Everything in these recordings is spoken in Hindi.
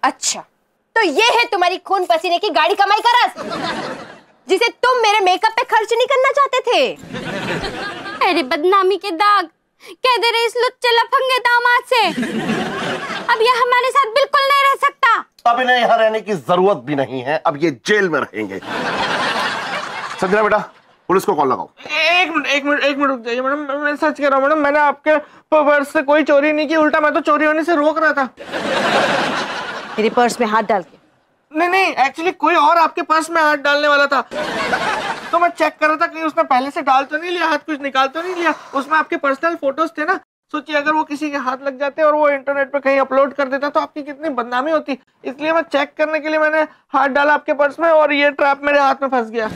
अच्छा, तो ये है तुम्हारी खून पसीने की गाड़ी कमाई का राज, जिसे तुम मेरे मेकअप पे खर्च नहीं करना चाहते थे। अरे बदनामी के दाग, कह दे रहे इस लुच्चे लफंगे दामाद से अब ये हमारे साथ बिल्कुल नहीं रह सकता। अब इन्हें यहाँ रहने की जरूरत भी नहीं है, अब ये जेल में रहेंगे। संजना बेटा, पुलिस को कॉल लगाओ। एक मिनट रुक जाइए मैडम, मैं सच कह रहा हूँ मैडम, मैंने आपके पर्स से कोई चोरी नहीं की, उल्टा मैं तो चोरी होने से रोक रहा था। मेरे पर्स में हाथ डाल के? नहीं, एक्चुअली कोई और आपके पर्स में हाथ डालने वाला था, तो मैं चेक कर रहा था कहीं उसने पहले से डाल तो नहीं लिया, हाथ कुछ निकाल तो नहीं लिया। उसमें आपके पर्सनल फोटोज थे ना, सोचिए अगर वो किसी के हाथ लग जाते और वो इंटरनेट पे कहीं अपलोड कर देता तो आपकी कितनी बदनामी होती। इसलिए मैं चेक करने के लिए मैंने हाथ डाला आपके पर्स में और ये ट्रैप मेरे हाथ में फंस गया।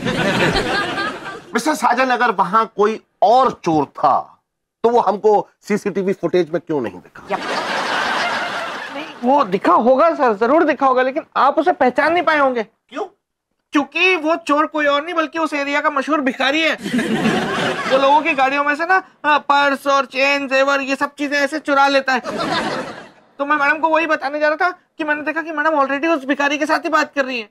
मिस्टर साजन, अगर वहां कोई और चोर था तो वो हमको सीसीटीवी फुटेज में क्यों नहीं दिखा? नहीं, वो दिखा होगा सर, जरूर दिखा होगा, लेकिन आप उसे पहचान नहीं पाए होंगे। क्यों? क्योंकि वो चोर कोई और नहीं बल्कि उस एरिया का मशहूर भिखारी है। वो लोगों की गाड़ियों में से ना पर्स और चेन जेवर ये सब चीजें ऐसे चुरा लेता है। तो मैं मैडम को वही बताने जा रहा था कि मैंने देखा कि मैडम ऑलरेडी उस भिखारी के साथ ही बात कर रही है।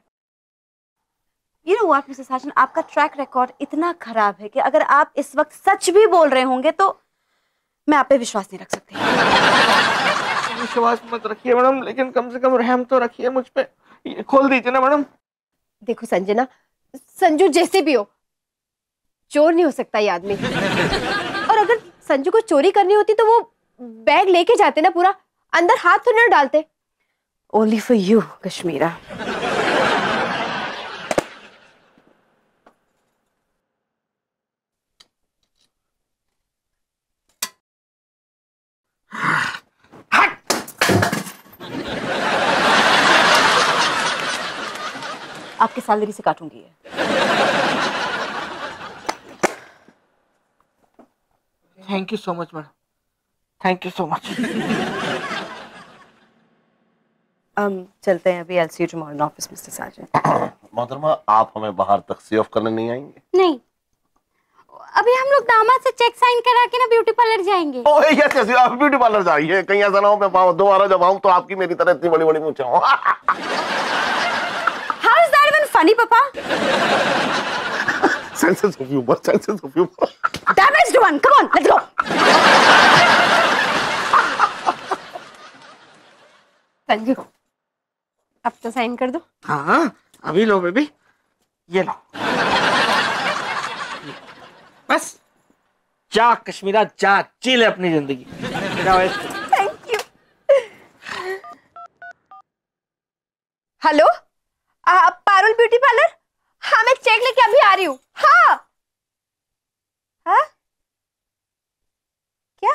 You know what, मिसेस साजन, आपका ट्रैक रिकॉर्ड इतना खराब है कि अगर आप इस वक्त सच भी बोल रहे होंगे तो मैं आप पे विश्वास नहीं रख सकती। विश्वास मत रखिए मैडम, लेकिन कम से कम रहम तो रखिए मुझ पे। ये खोल दीजिए ना मैडम। देखो संजना, संजू जैसे भी हो, चोर नहीं हो सकता ये आदमी। और अगर संजू को चोरी करनी होती तो वो बैग लेके जाते ना, पूरा अंदर हाथ तो नहीं डालते। Only for you Kashmira. आपके सैलरी से काटूंगी ये। Thank you so much madam, thank you so much. चलते हैं अभी। I'll see you tomorrow in office, Mr. Sergeant। मोहतरमा, आप हमें बाहर तक सी ऑफ करने नहीं आएंगे? नहीं, अभी हम लोग दामाद से चेक साइन करा के ना ब्यूटी पार्लर जाएंगे। ओह यस यस, आप ब्यूटी पार्लर जाइए। कहीं ऐसा ना हो मैं दोबारा जब आऊं तो आपकी मेरी तरह इतनी बड़ी बड़ी मूंछें हो। How is that even funny, Papa? Senses of humor, senses of humor. Damaged one, come on, let's go. Sanju, अब तो साइन कर दो। हाँ अभी लो बेबी, ये लो। बस जा कश्मीरा जा, जी ले अपनी जिंदगी। Thank you. Hello, Parul beauty parlour? हाँ मैं चेक लेके अभी आ रही हूँ। हाँ हाँ, क्या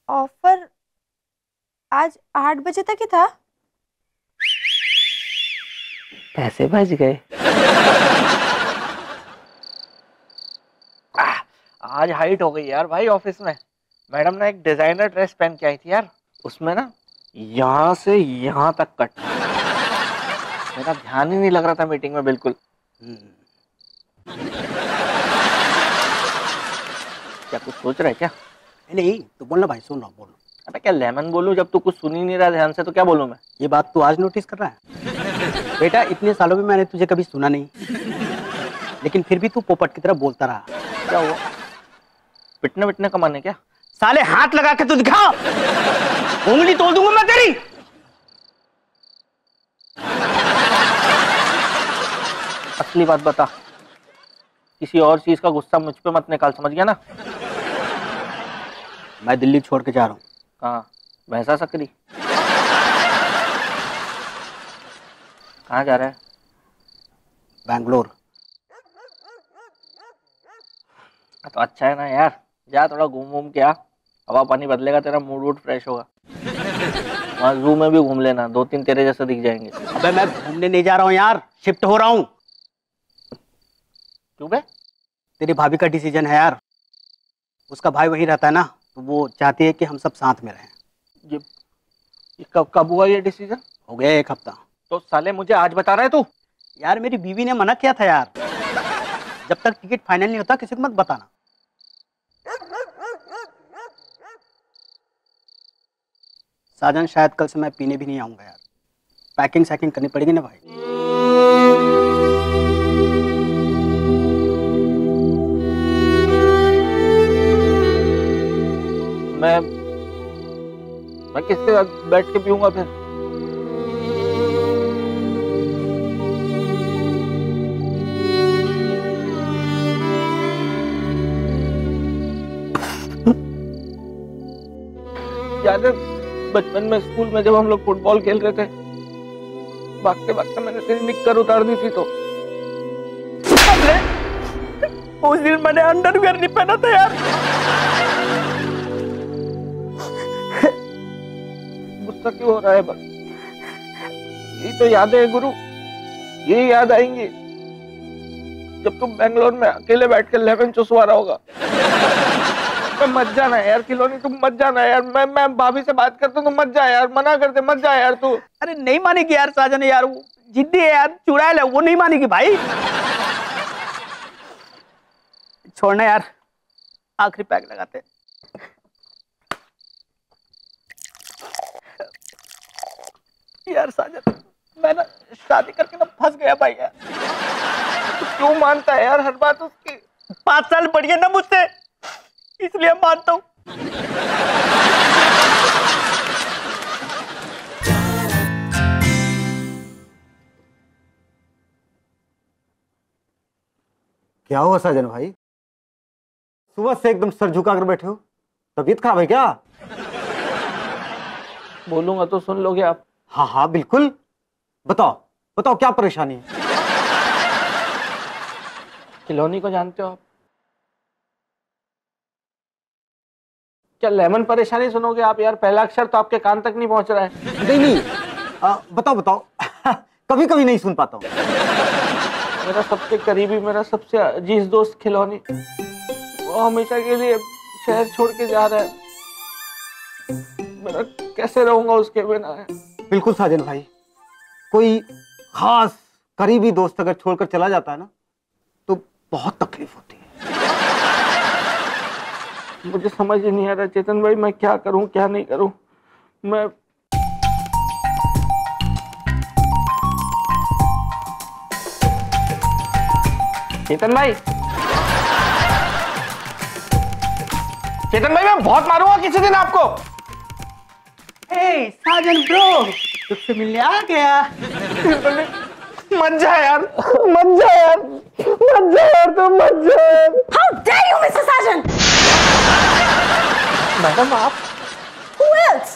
ऑफर आज 8 बजे तक ही था? पैसे बच गए। आज हाइट हो गई यार भाई ऑफिस में। मैडम ने एक डिजाइनर ड्रेस पहन के आई थी यार, उसमें ना यहाँ से यहाँ तक कट, मेरा ध्यान ही नहीं लग रहा था मीटिंग में बिल्कुल। क्या कुछ सोच रहा है क्या? नहीं तो बोलना भाई, सुन रहा हूँ, बोलो। अबे क्या लेमन बोलूं, जब तू कुछ सुन ही नहीं रहा ध्यान से तो क्या बोलूं मैं? ये बात तू आज नोटिस कर रहा है? बेटा इतने सालों में मैंने तुझे कभी सुना नहीं, लेकिन फिर भी तू पोपट की तरह बोलता रहा। क्या हुआ? पिटने पिटने का माने क्या? साले हाथ लगा के तू दिखा, उंगली तोड़ दूंगा मैं तेरी। असली बात बता, किसी और चीज का गुस्सा मुझ पे मत निकाल, समझ गया ना? मैं दिल्ली छोड़ के जा रहा हूँ। कहाँ? भैंसा सकरी? कहाँ जा रहा है? बैंगलोर। तो अच्छा है ना यार, जा थोड़ा घूम घूम के आ, हवा पानी बदलेगा, तेरा मूड वूड फ्रेश होगा। वहाँ जू में भी घूम लेना, 2-3 तेरे जैसे दिख जाएंगे। अबे मैं घूमने नहीं जा रहा हूँ यार, शिफ्ट हो रहा हूँ। क्यों बे? तेरी भाभी का डिसीजन है यार, उसका भाई वहीं रहता है ना, तो वो चाहती है कि हम सब साथ में रहें। ये कब हुआ ये डिसीजन? हो गया 1 हफ्ता। तो साले मुझे आज बता रहा है तू? यार मेरी बीवी ने मना किया था यार, जब तक टिकट फाइनल नहीं होता किसी को मत बताना। साजन शायद कल से मैं पीने भी नहीं आऊंगा यार। पैकिंग सैकिंग करनी पड़ेगी ना भाई। मैं किसके साथ बैठ के पीऊंगा फिर? याद है बचपन में स्कूल में जब हम लोग फुटबॉल खेल रहे थे, भागते भागते मैंने तेरी निक्कर उतार दी थी तो उस दिन मैंने अंडरवियर नहीं पहना था यार। गुस्सा क्यों हो रहा है? बस यही तो याद है गुरु, यही याद आएंगी जब तुम बेंगलोर में अकेले बैठ कर लेमन चुसवा रहा होगा। मैं मत जाना यार खिलौनी, तुम मत जाना यार। मैं भाभी से बात करता हूँ, तुम मत जा यार, मना करते मत जा यार तू। अरे नहीं मानेगी यार साजन यार, वो जिद्दी है यार, चुड़ैल है, वो नहीं मानेगी भाई। छोड़ना यार, आखिरी पैक लगाते। यार साजन मैं ना शादी करके ना फंस गया भाई यार। तू क्यों मानता है यार हर बात उसकी? 5 साल बढ़िया ना मुझसे, इसलिए मानता हूं। क्या हुआ साजन भाई, सुबह से एकदम सर झुका कर बैठे हो? तबीयत खराब है क्या? बोलूंगा तो सुन लोगे आप? हाँ हाँ बिल्कुल, बताओ बताओ क्या परेशानी है? खिलौनी को जानते हो आप? क्या लेमन परेशानी सुनोगे आप यार? पहला अक्षर तो आपके कान तक नहीं पहुंच रहा है। नहीं बताओ बताओ कभी कभी नहीं सुन पाता हूँ। मेरा सबसे करीबी, मेरा सबसे अजीज दोस्त खिलौनी, वो हमेशा के लिए शहर छोड़ के जा रहा है। मेरा कैसे रहूंगा उसके बिना? बिल्कुल साजन भाई, कोई खास करीबी दोस्त अगर छोड़कर चला जाता है ना तो बहुत तकलीफ होती है। मुझे समझ ही नहीं आ रहा चेतन भाई, मैं क्या करूं क्या नहीं करूं। मैं चेतन भाई, चेतन भाई मैं बहुत मारूंगा किसी दिन आपको। हे साजन ब्रो, तुझसे मिलने आ गया। मत जा यार, मत जा यार, मत जा यार, तुम मत जा यार। How dare you, Mr. Sajan? Madam आप? Who else?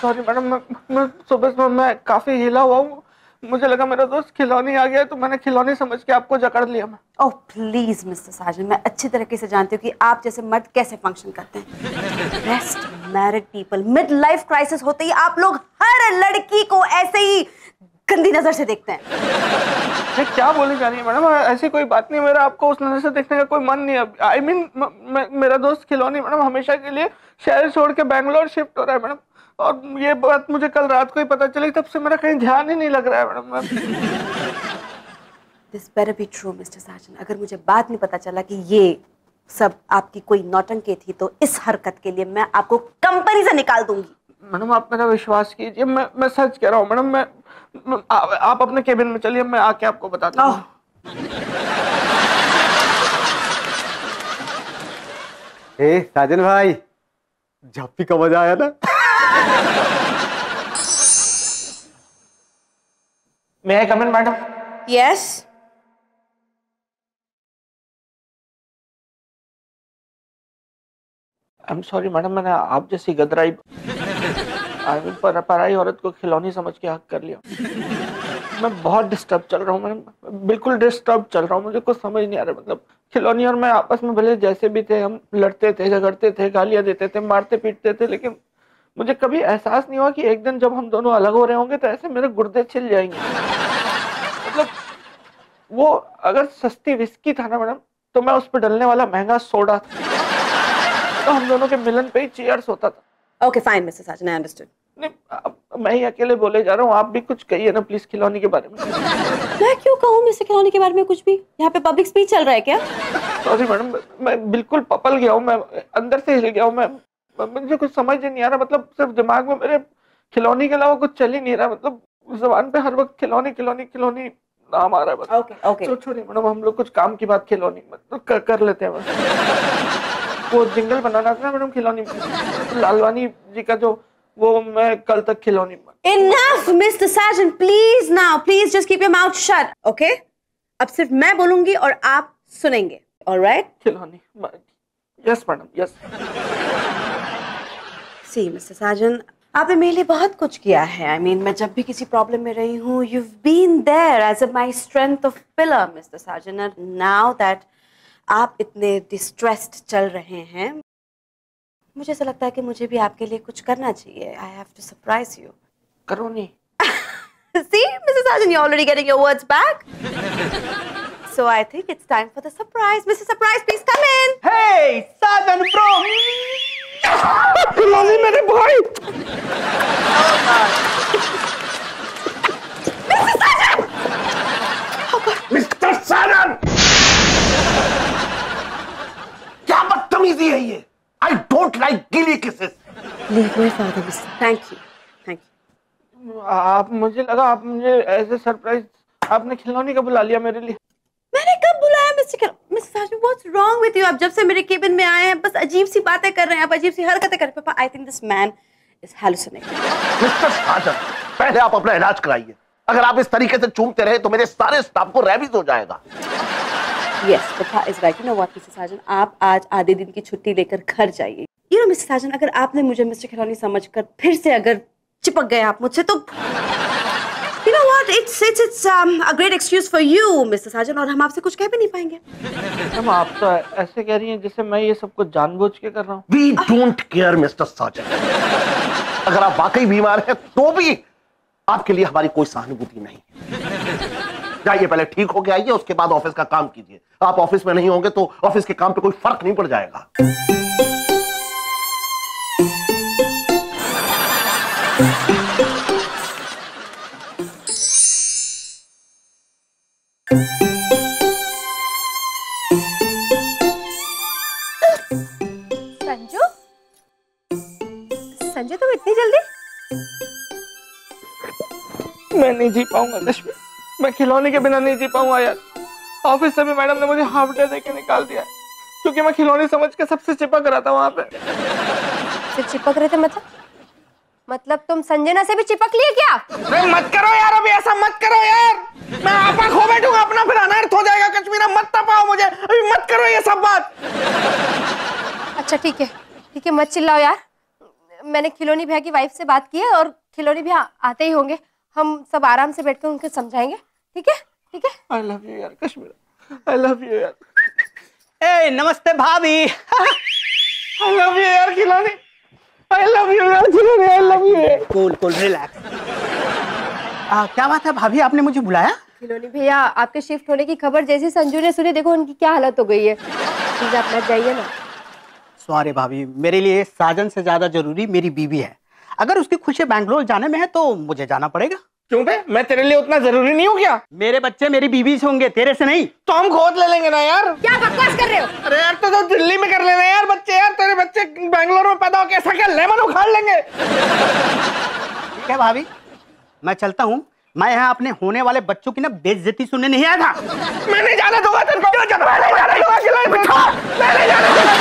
सॉरी मैडम, मैं सुबह से मैं काफी हिला हुआ हूँ। मुझे लगा मेरा दोस्त खिलौनी आ गया तो मैंने खिलौनी समझ के आपको जकड़ लिया। मैं ओह प्लीज मिस्टर साजन, मैं अच्छी तरीके से जानती हूँ कि आप जैसे मर्द कैसे फंक्शन करते हैं। Rest married people, mid life crisis होते ही आप लोग हर लड़की को ऐसे ही गंदी नजर से देखते हैं। मैं क्या बोलने जा रही है मैडम? ऐसी कोई बात नहीं, मेरा आपको उस नजर से देखने का कोई मन नहीं है। आई मीन मेरा दोस्त खिलौनी मैडम हमेशा के लिए शहर छोड़ के बैंगलोर शिफ्ट हो रहा है मैडम, और ये बात मुझे कल रात को ही पता चली, तब से मेरा कहीं ध्यान ही नहीं लग रहा है madam. This better be true mister Sajan. अगर मुझे बाद में पता चला कि ये सब आपकी कोई नौटंकी थी तो इस हरकत के लिए मैं आपको कंपनी से निकाल दूंगी। मैडम आप मेरा विश्वास कीजिए, मैं सच कह रहा हूँ मैडम। आप अपने केबिन में चलिए, मैं आके आपको बताता हूँ। साजन भाई, झप्पी का मजा आया ना? May I come in madam? Yes. I am sorry madam, मैंने आप जैसी गदराई पराई औरत को खिलौनी समझ के हक कर लिया। मैं बहुत डिस्टर्ब चल रहा हूँ मैडम, बिल्कुल डिस्टर्ब चल रहा हूँ। मुझे कुछ समझ नहीं आ रहा। मतलब खिलौनी और मैं आपस में भले जैसे भी थे, हम लड़ते थे, झगड़ते थे, गालियां देते थे, मारते पीटते थे, लेकिन मुझे कभी एहसास नहीं हुआ कि एक दिन जब हम दोनों अलग हो रहे होंगे तो ऐसे मेरे गुर्दे छिल जाएंगे। मतलब वो अगर सस्ती विस्की था ना मैडम, तो मैं उस पर डलने वाला महंगा सोडा था, तो हम दोनों के मिलन पे ही चीयर्स होता था। Okay fine mister Sajan, I understood. नहीं, मैं ही अकेले बोले जा रहा हूँ, आप भी कुछ कहिए ना प्लीज खिलौनी के बारे में। मैं क्यों कहूँ मिस्टर खिलौनी के बारे में कुछ भी? यहाँ पे पब्लिक स्पीच चल रहा है क्या? सॉरी मैडम, मैं बिल्कुल पपल गया हूँ, मैं अंदर से हिल गया हूँ। मैं मुझे कुछ समझ ही नहीं आ रहा, मतलब सिर्फ दिमाग में मेरे खिलौनी के अलावा कुछ चल ही नहीं रहा, मतलब जुबान पे हर वक्त खिलौनी खिलौनी खिलौनी नाम आ रहा है बस। ओके ओके तो छोड़िए मैडम, हम लोग कुछ काम की बात खिलौनी मतलब कर लेते हैं बस। वो जिंगल बनाना था ना मैडम खिलौनी, लालवानी जी का जो, वो मैं कल तक Khilauni. Enough, Mr. Sargent, please now, please just keep your mouth shut, okay? अब सिर्फ मैं बोलूंगी और आप सुनेंगे, all right? Khilauni, yes madam, yes. See, Mr. Sargent, आपने मेरे लिए बहुत कुछ किया है। I mean, मैं जब भी किसी प्रॉब्लम में रही हूँ, you've been there as my strength of pillar, Mr. Sargent. And now that आप इतने distressed चल रहे हैं, मुझे ऐसा लगता है कि मुझे भी आपके लिए कुछ करना चाहिए। I have to surprise you. करो नहीं। See, Mr. Sargent, you're already getting your words back. So I think it's time for the surprise. Mr. Surprise, please come in. Hey, Sajan bro. Khilauni मेरे भाई। मिस्टर साजन, क्या बदतमीजी है ये? I don't like गिली kisses. Leave my father, Mr. Thank you. Thank you. आप, मुझे लगा आप मुझे ऐसे सरप्राइज, आपने खिलौनी का बुला लिया मेरे लिए। मैंने कब बुलाया mister Sajan? What's wrong with you? आप जब से मेरे केबिन में आए हैं बस अजीब सी बातें कर रहे हैं, आप अजीब सी हरकतें कर रहे हैं। पापा, I think this man is hallucinating. Mister Sajan, पहले आप अपना इलाज कराइए। अगर आप इस तरीके से चूमते रहे तो मेरे सारे स्टाफ को रैबीज हो जाएगा। Yes, Papa is right. You know what, Mr. Sargent? आप आज आधे दिन की छुट्टी लेकर घर जाइए। You know, Mr. Sargent, अगर आपने मुझे मिस्टर खिलौनी समझकर फिर से अगर चिपक गए आप मुझसे, तो you know what? It's a great excuse for you, Mr. Sargent, और हम आपसे कुछ कह भी नहीं पाएंगे। हम आप तो ऐसे कह रही हैं जैसे मैं ये सब कुछ जानबूझ के कर रहा हूँ। We don't care, mister Sajan. अगर आप वाकई बीमार हैं तो भी आपके लिए हमारी कोई सहानुभूति नहीं। जाइए, पहले ठीक होके आइए, उसके बाद ऑफिस का काम कीजिए। आप ऑफिस में नहीं होंगे तो ऑफिस के काम पे कोई फर्क नहीं पड़ जाएगा। संजू, संजू तुम इतनी जल्दी? मैं नहीं जी पाऊंगा कश्मीर, मैं खिलौने के बिना नहीं जी पाऊंगा यार। ऑफिस से भी मैडम ने मुझे हाफ डे देके निकाल दिया क्योंकि मैं खिलौने समझ के सबसे चिपक रहा था वहां पे। से चिपक रहे थे मतलब तुम संजना से भी चिपक लिए क्या? अरे मत करो यार, अभी ऐसा मत करो यार, मैं आपा खो बैठूंगा, अपना फिर अनर्थ हो जाएगा। कश्मीर मत तपाओ मुझे, अभी मत करो ये सब बात। अच्छा ठीक है, मत चिल्लाओ यार। मैंने खिलौनी भैया की वाइफ से बात की है और खिलौनी भैया आते ही होंगे, हम सब आराम से बैठकर उनको समझाएंगे। ठीक है? आई लव यू यार कश्मीर, आई लव यू यार। ए नमस्ते भाभी। आई लव यू यार खिलौनी, आई लव यू यार Khilauni, I love you. Cool relax. क्या बात है भाभी, आपने मुझे बुलाया? खिलौनी भैया आपके शिफ्ट होने की खबर जैसे संजू ने सुनी, देखो उनकी क्या हालत हो गई है। प्लीज आप मत जाइए ना। सॉरी भाभी, मेरे लिए साजन से ज्यादा जरूरी मेरी बीवी है। अगर उसकी खुशी बैंगलोर जाने में है तो मुझे जाना पड़ेगा। क्यों बे, मैं तेरे लिए उतना जरूरी नहीं हूँ क्या? मेरे बच्चे मेरी बीवी से होंगे, तेरे से नहीं। तो हम गोद ले लेंगे ना यार। क्या बकवास कर रहे हो? अरे यार तो दिल्ली में कर लेना यार बच्चे, यार तेरे बच्चे बैंगलोर में पैदा होके ऐसा क्या लेमन उखाड़ लेंगे। ठीक है भाभी, मैं चलता हूँ। मैं यहाँ अपने होने वाले बच्चों की ना बेइज्जती सुनने नहीं आया था। मैं नहीं जाने दूंगा तेरे को, मैं नहीं जाने दूंगा खिलौनी, मैं नहीं जाने दूंगा,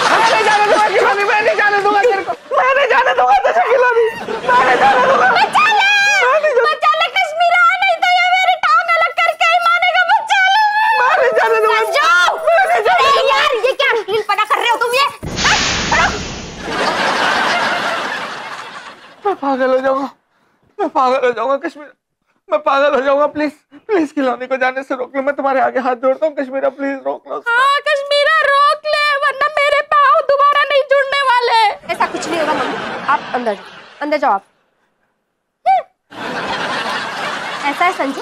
मैं नहीं जाने दूंगा खिलौनी, मैं नहीं जाने दूंगा तेरे को, मैं नहीं जाने दूंगा तेरे खिलौनी, मैं नहीं जाने दूंगा। बचा ले कश्मीर, नहीं तो ये मेरी टांग अलग करके ही मानेगा। बचा ले, मैं नहीं जाने दूंगा। यार ये क्या अश्लीलपना कर रहे हो तुम? ये मैं पागल हो जाऊंगा, मैं पागल हो जाऊंगा कश्मीर, मैं पागल हो जाऊंगा। प्लीज प्लीज खिलौनी को जाने से रोक लो, मैं तुम्हारे आगे हाथ जोड़ता हूँ कश्मीरा, प्लीज रोक लो। हाँ कश्मीरा रोक ले, वरना मेरे पाँव दोबारा नहीं जुड़ने वाले। ऐसा कुछ नहीं होगा मम्मी, आप अंदर जाओ आप। ऐसा है संजू,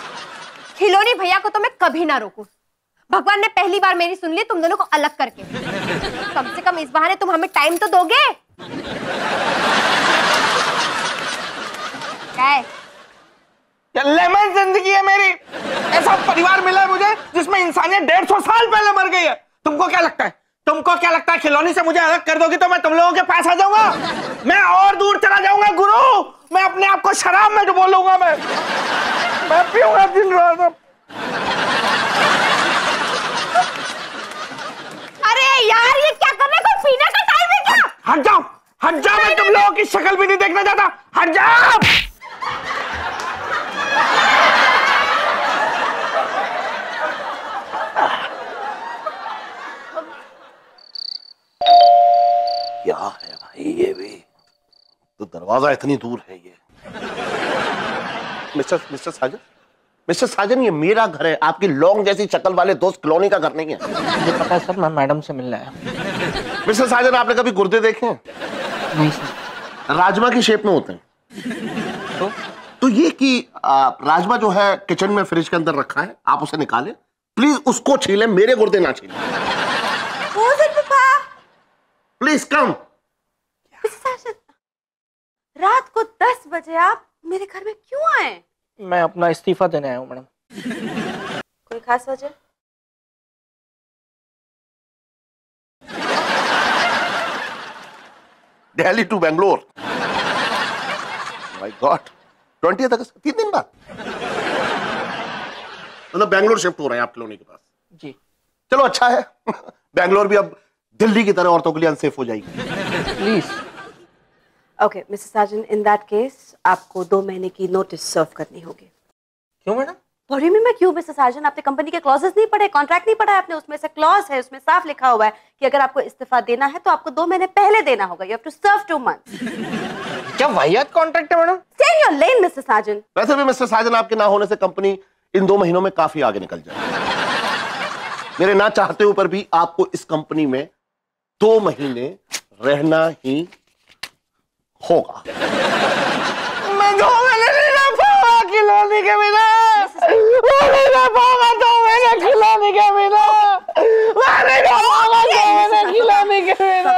खिलौनी भैया को तो मैं कभी ना रोकूं। भगवान ने पहली बार मेरी सुन ली तुम दोनों को अलग करके। कम से कम इस बहाने तुम हमें टाइम तो दोगे। क्या है? लेमन जिंदगी है मेरी, ऐसा परिवार मिला है मुझे जिसमें इंसानियत 150 साल पहले मर गई है। तुमको क्या लगता है तुमको क्या लगता है खिलौनी से मुझे अलग कर दोगी तो मैं तुम लोगों के पास आ जाऊंगा? मैं और दूर चला जाऊंगा गुरु। मैं अपने आप को शराब में डुबो लूंगा। मैं पीऊंगा दिन रात। अरे यार ये क्या कर रहे हो? पीने का टाइम है क्या? हट जाओ, हट जाओ। मैं तुम लोगों की शक्ल भी नहीं देखना चाहता। हट जाओ। क्या है भाई ये भी? तो दरवाजा इतनी दूर है ये। मिस्टर साजन, मिस्टर साजन, ये मेरा घर है। आपकी लौंग जैसी शक्ल वाले दोस्त कॉलोनी का घर नहीं है। मुझे पता है सर, मैं मैडम से मिलने आया। मिस्टर साजन, आपने कभी गुर्दे देखे हैं? नहीं सर। राजमा की शेप में होते हैं। तो ये कि राजमा जो है किचन में फ्रिज के अंदर रखा है, आप उसे निकालें प्लीज, उसको छीलें, मेरे गुर्दे ना छीलें। Please come. रात को 10 बजे आप मेरे घर में क्यों आए? मैं अपना इस्तीफा देने आया हूँ मैडम। कोई खास वजह? Delhi to Bangalore. My god, 20 अगस्त, 3 दिन बाद मतलब बेंगलोर शिफ्ट हो रहे हैं आप कॉलोनी के पास? जी। चलो अच्छा है। बेंगलोर भी अब दिल्ली की तरह औरतों के लिए अनसेफ हो जाएगी। Please. Okay mister Sajan, in that case आपको 2 महीने की नोटिस सर्व करनी होगी। क्यों मैडम? बड़ी में मैं क्यों मिस्टर साजन? आपने कंपनी के क्लॉजेस नहीं पढ़े, कॉन्ट्रैक्ट नहीं पढ़ा है आपने? उसमें से क्लॉज है, उसमें साफ लिखा हुआ है कि अगर आपको इस्तीफा देना है तो आपको 2 महीने पहले देना होगा। You have to serve 2 months. क्या वाहियात कॉन्ट्रैक्ट है madam? Stay in your lane mister Sajan. वैसे भी मिस्टर साजन, आपके ना होने से कंपनी इन 2 महीनों में काफी आगे निकल जाएगी। मेरे ना चाहते ऊपर भी आपको इस कंपनी में 2 महीने रहना ही होगा। मैं 2 महीने नहीं रह पाऊंगा खिलौने के बिना। मैं नहीं रह पाऊंगा 2 महीने खिलौने के बिना। मैं नहीं रह पाऊंगा 2 महीने खिलौने के बिना।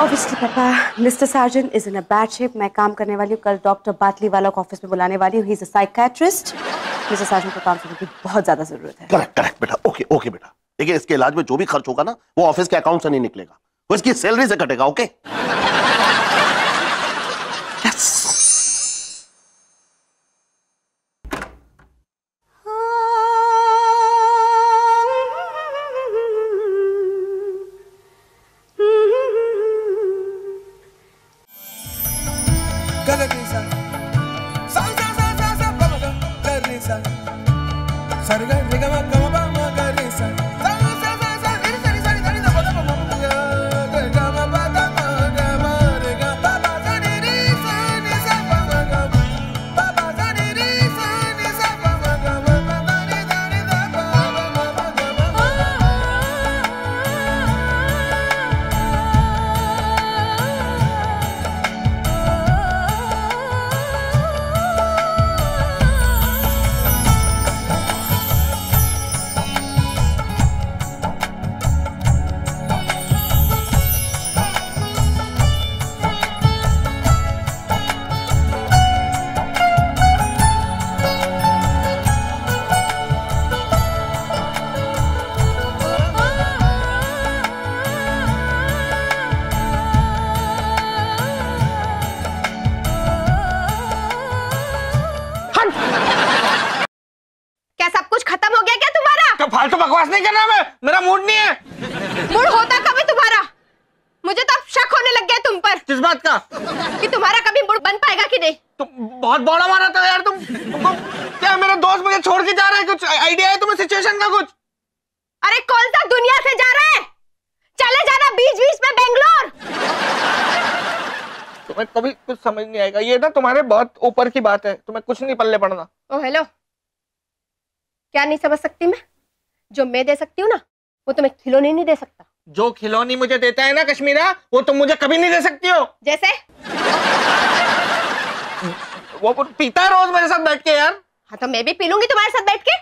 Obviously, पापा, mister Sajan is in a bad shape. मैं काम करने वाली हूँ, कल डॉक्टर बाटली वाला को ऑफिस में बुलाने वाली हूँ। He is a psychiatrist. Mister Sajan को काम करने की बहुत ज्यादा जरूरत है। करेक्ट बेटा, ओके बेटा। देखिए, इसके इलाज में जो भी खर्च होगा ना, वो ऑफिस के अकाउंट से नहीं निकलेगा, वो इसकी सैलरी से कटेगा। ओके? यस। फालतू बकवास नहीं करना। मैं, मेरा मूड नहीं है। मूड होता कभी तुम्हारा? मुझे तो अब शक होने लग गया तुम पर। किस बात का? कि तुम्हारा कभी मूड बन पाएगा कि नहीं। तुम बहुत बड़ा मारा था यार। तुमको क्या मेरा दोस्त मुझे छोड़ के जा रहा है? कुछ आइडिया है तुम्हें सिचुएशन का? कुछ? अरे कौन सा दुनिया से जा रहा है? चले जाना बीच बीच में बेंगलोर। तुम्हें कभी कुछ समझ नहीं आएगा। ये ना तुम्हारे बहुत ऊपर की बात है, तुम्हें कुछ नहीं पल्ले पड़ना। ओ हेलो, क्या नहीं समझ सकती मैं? जो मैं दे सकती हूँ ना, वो तुम्हें खिलौने नहीं दे सकता। जो खिलौनी मुझे देता है ना कश्मीरा, वो तुम मुझे कभी नहीं दे सकती हो। जैसे? वो पीता है रोज मेरे साथ बैठ के यार। हाँ तो मैं भी पी लूंगी तुम्हारे साथ बैठ के।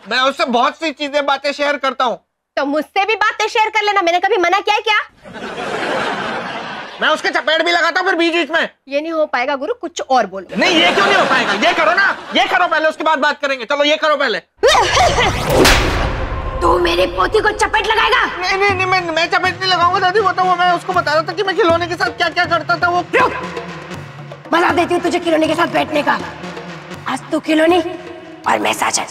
मैं उससे बहुत सी चीजें, बातें शेयर करता हूँ। तो मुझसे भी बातें शेयर कर लेना, मैंने कभी मना किया है क्या? मैं उसके चपेट भी लगाता हूँ फिर बीच बीच में। ये नहीं हो पाएगा गुरु, कुछ और बोलो। नहीं, ये क्यों नहीं हो पाएगा? ये करो ना, ये करो पहले, उसके बाद बात करेंगे। चलो ये करो पहले। तू मेरी पोती को चपेट लगाएगा? नहीं नहीं नहीं, मैं चपेट नहीं लगाऊंगा दादी। वो तो मैं उसको बता रहा था कि मैं खिलौने के साथ क्या क्या करता था। वो बता देती हूँ तुझे खिलौने के साथ बैठने का। आज तू खिलौनी और मैं साजन।